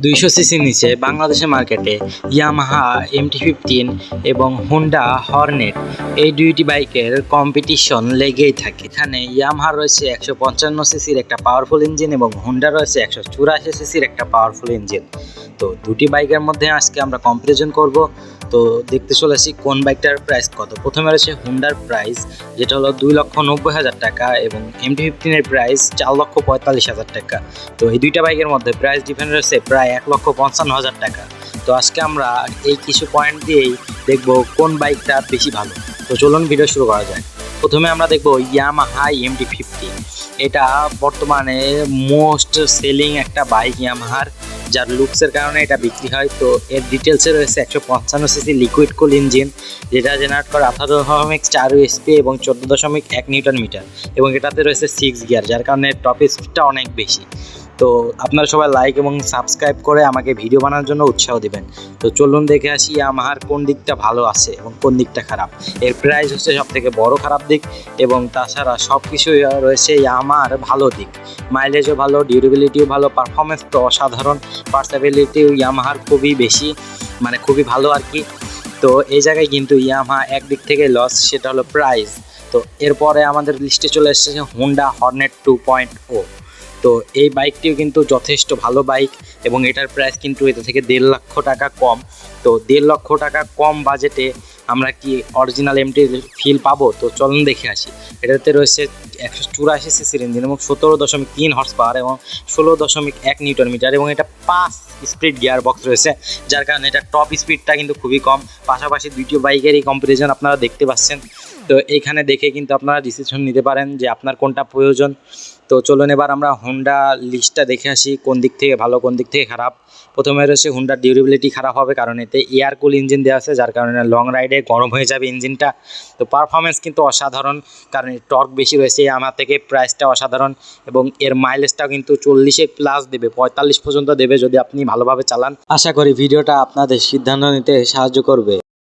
200 সিসির নিচে বাংলাদেশের মার্কেটে ইয়ামাহা MT-15 এবং হোন্ডা হর্নেট এই দুইটি বাইকের কম্পিটিশন লেগেই থাকে। এখানে ইয়ামাহা রয়েছে 155 সিসির একটা পাওয়ারফুল ইঞ্জিন এবং হোন্ডা রয়েছে 184 সিসির একটা পাওয়ারফুল ইঞ্জিন। তো দুটি বাইকের মধ্যে আজকে আমরা কম্পারিজন করব। তো দেখতে চলেছি কোন বাইকটার প্রাইস কত। প্রথমে রয়েছে হোন্ডার প্রাইস, যেটা হলো 2,90,000 টাকা এবং MT-15 এর প্রাইস 4,45,000 টাকা। তো এই দুইটা বাইকের মধ্যে প্রাইস ডিফারেন্স রয়েছে প্রায় 1,55,000 টাকা। তো আজকে আমরা এই কিছু পয়েন্ট দিয়েই দেখব কোন বাইকটা বেশি ভালো। তো চলুন ভিডিও শুরু করা যায়। প্রথমে আমরা দেখব ইয়ামাহা MT-15। এটা বর্তমানে মোস্ট সেলিং একটা বাইক ইয়ামাহার, যার লুকসের কারণে এটা বিক্রি হয়। তো এর ডিটেলসে রয়েছে 155 সিসি লিকুইড কুল ইঞ্জিন, যেটা জেনারেট করে 18.4 এসপি এবং 14.1 নিউটন মিটার, এবং এটাতে রয়েছে 6 গিয়ার, যার কারণে টপ স্পিডটা অনেক বেশি। তো আপনারা সবাই লাইক এবং সাবস্ক্রাইব করে আমাকে ভিডিও বানানোর জন্য উৎসাহ দিবেন। তো চলুন দেখে আসি ইয়ামাহার কোন দিকটা ভালো আছে এবং কোন দিকটা খারাপ। এর প্রাইস হচ্ছে সব থেকে বড় খারাপ দিক, এবং তাছাড়া সব কিছুই রয়েছে ইয়ামাহার ভালো দিক। মাইলেজও ভালো, ডিউরেবিলিটিও ভালো, পারফরমেন্স তো অসাধারণ, ভার্সেটিলিটিও ইয়ামাহার খুবই বেশি, মানে খুবই ভালো আর কি। তো এই জায়গায় কিন্তু ইয়ামাহা একদিক থেকে লস, সেটা হলো প্রাইস। তো এরপরে আমাদের লিস্টে চলে এসেছে হোন্ডা হর্নেট 2.0। তো এই বাইকটিও কিন্তু যথেষ্ট ভালো বাইক, এবং এটার প্রাইস কিন্তু এটা থেকে 1.5 লক্ষ টাকা কম। তো 1.5 লক্ষ টাকা কম বাজেটে আমরা কি অরিজিনাল এমটি ফিল পাবো? তো চলুন দেখে আসি। এটাতে রয়েছে 184 সিসির ইঞ্জিন এবং 17.3 হর্স পাওয়ার এবং 16.1 নিউটন মিটার, এবং এটা 5 স্পিড গিয়ার বক্স রয়েছে, যার কারণে এটা টপ স্পিডটা কিন্তু খুবই কম। পাশাপাশি দুইটি বাইকেরই কম্পারিজন আপনারা দেখতে পাচ্ছেন। তো এইখানে দেখে কিন্তু আপনারা ডিসিশন নিতে পারেন যে আপনার কোনটা প্রয়োজন। তো চলুন এবার আমরা হোন্ডা লিস্টটা দেখে আসি কোন দিক থেকে ভালো কোন দিক থেকে খারাপ। প্রথমে রয়েছে হোন্ডার ডিউরেবিলিটি খারাপ হবে, কারণ এতে এয়ার কুল ইঞ্জিন দেওয়া আছে, যার কারণে লং রাইডে গরম হয়ে যাবে ইঞ্জিনটা। তো পারফরমেন্স কিন্তু অসাধারণ, কারণ এর টর্ক বেশি রয়েছে আমার থেকে, প্রাইসটা অসাধারণ, এবং এর মাইলেজটাও কিন্তু 40 প্লাস দেবে, 45 পর্যন্ত দেবে যদি আপনি ভালোভাবে চালান। আশা করি ভিডিওটা আপনাদের সিদ্ধান্ত নিতে সাহায্য করবে।